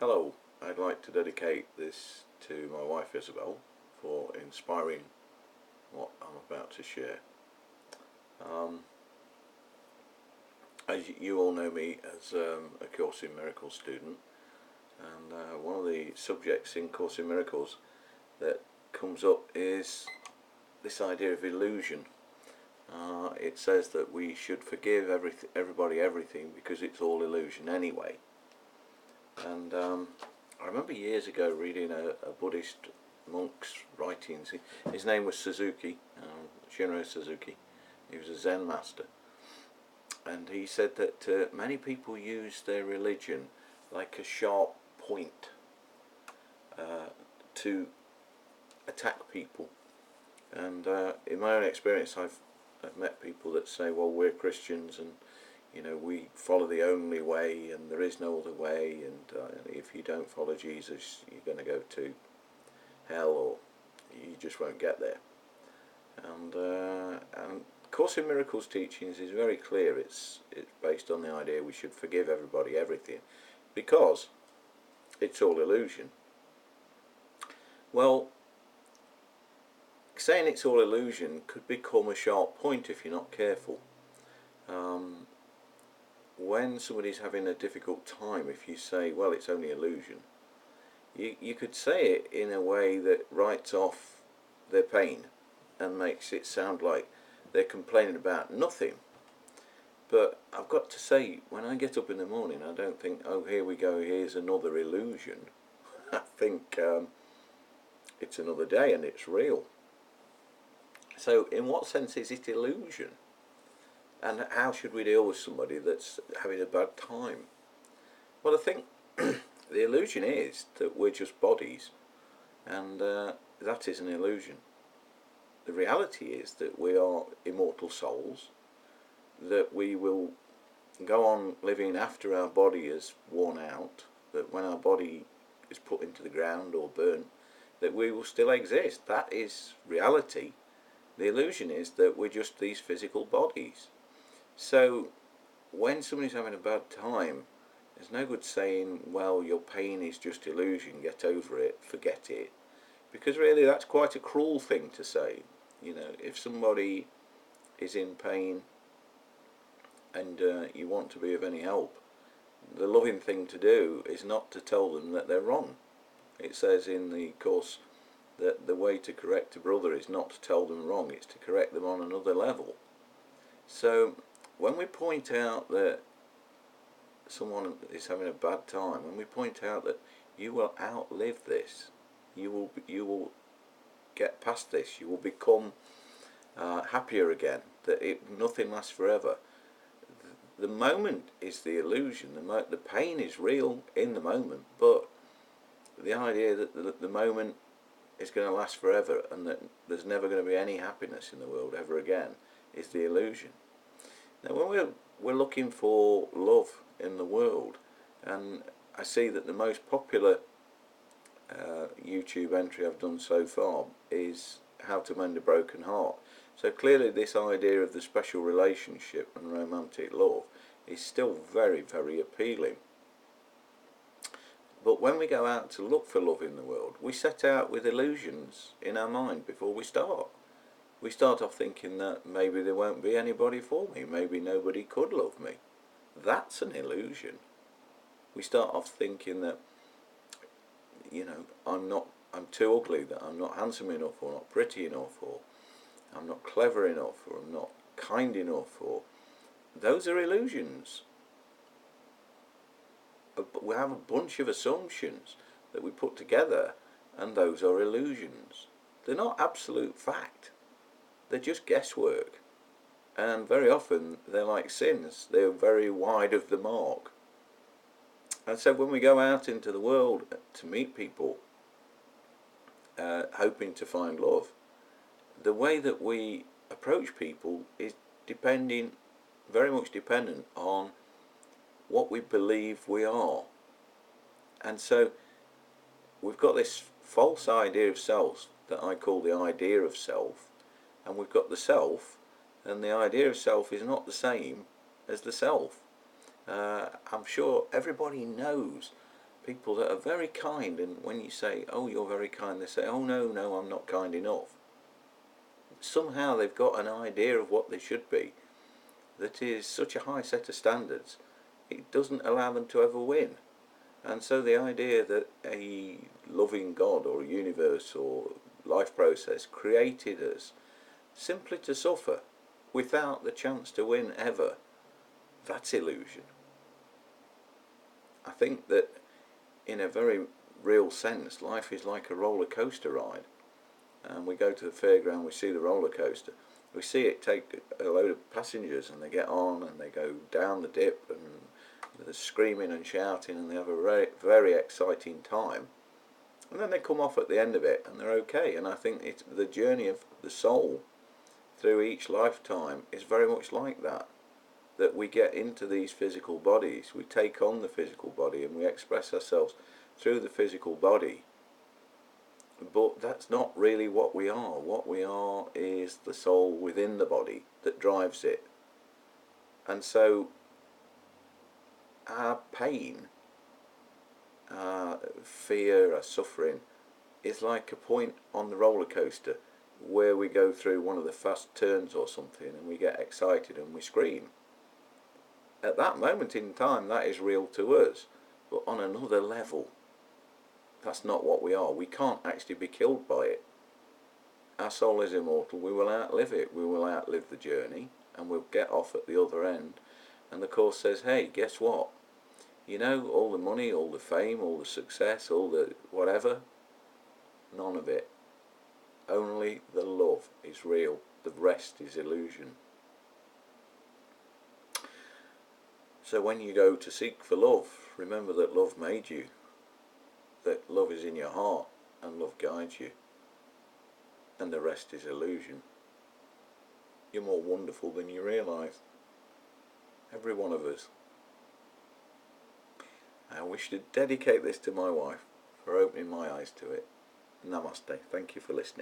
Hello, I'd like to dedicate this to my wife Isobel for inspiring what I'm about to share. As you all know me as a Course in Miracles student, and one of the subjects in Course in Miracles that comes up is this idea of illusion. It says that we should forgive everybody everything because it's all illusion anyway. And I remember years ago reading a Buddhist monk's writings. His name was Suzuki, Shinro Suzuki. He was a Zen master. And he said that many people use their religion like a sharp point to attack people. And in my own experience, I've met people that say, well, we're Christians and we follow the only way and there is no other way, and if you don't follow Jesus you're going to go to hell or you just won't get there. And Course in Miracles teachings is very clear. It's based on the idea we should forgive everybody everything because it's all illusion. Well, saying it's all illusion could become a sharp point if you're not careful. When somebody's having a difficult time, if you say, well, it's only illusion, you could say it in a way that writes off their pain and makes it sound like they're complaining about nothing. But I've got to say, when I get up in the morning, I don't think, oh, here we go, here's another illusion. I think it's another day and it's real. So in what sense is it illusion? And how should we deal with somebody that's having a bad time? Well, I think the illusion is that we're just bodies, and that is an illusion. The reality is that we are immortal souls, that we will go on living after our body is worn out, that when our body is put into the ground or burnt, that we will still exist. That is reality. The illusion is that we're just these physical bodies. So when somebody's having a bad time, there's no good saying, well, your pain is just illusion, get over it, forget it. Because really that's quite a cruel thing to say. If somebody is in pain and you want to be of any help, the loving thing to do is not to tell them that they're wrong. It says in the Course that the way to correct a brother is not to tell them wrong, it's to correct them on another level. So when we point out that someone is having a bad time, when we point out that you will outlive this, you will get past this, you will become happier again, that nothing lasts forever. The moment is the illusion. The pain is real in the moment, but the idea that the moment is going to last forever and that there's never going to be any happiness in the world ever again is the illusion. Now when we're looking for love in the world, and I see that the most popular YouTube entry I've done so far is how to mend a broken heart. So clearly this idea of the special relationship and romantic love is still very, very appealing. But when we go out to look for love in the world, we set out with illusions in our mind before we start. We start off thinking that maybe there won't be anybody for me, maybe nobody could love me. That's an illusion. We start off thinking that, I'm too ugly, that I'm not handsome enough, or not pretty enough, or I'm not clever enough, or I'm not kind enough, or those are illusions. We have a bunch of assumptions that we put together, and those are illusions. They're not absolute fact. They're just guesswork, and very often they're like sins. They're very wide of the mark. And so when we go out into the world to meet people hoping to find love, the way that we approach people is very much dependent on what we believe we are. And so we've got this false idea of self that I call the idea of self, and we've got the self, and the idea of self is not the same as the self. I'm sure everybody knows people that are very kind, and when you say, oh, you're very kind, they say, oh, no, no, I'm not kind enough. Somehow they've got an idea of what they should be that is such a high set of standards, it doesn't allow them to ever win. And so the idea that a loving God or a universe or life process created us simply to suffer without the chance to win ever, that's illusion. I think that in a very real sense, life is like a roller coaster ride. And we go to the fairground, we see the roller coaster, we see it take a load of passengers, and they get on and they go down the dip, and they're screaming and shouting, and they have a very, very exciting time, and then they come off at the end of it and they're okay. And I think it's the journey of the soul through each lifetime is very much like that, that we get into these physical bodies, we take on the physical body, and we express ourselves through the physical body. But that's not really what we are. What we are is the soul within the body that drives it. And so our pain, our fear, our suffering is like a point on the roller coaster where we go through one of the fast turns or something, and we get excited and we scream. At that moment in time, that is real to us, but on another level, that's not what we are. We can't actually be killed by it. Our soul is immortal. We will outlive it. We will outlive the journey, and we'll get off at the other end. And the Course says, hey, guess what? You know, all the money, all the fame, all the success, all the whatever, none of it. Only the love is real. The rest is illusion. So when you go to seek for love, remember that love made you, that love is in your heart, and love guides you, and the rest is illusion. You're more wonderful than you realise, every one of us. I wish to dedicate this to my wife for opening my eyes to it. Namaste. Thank you for listening.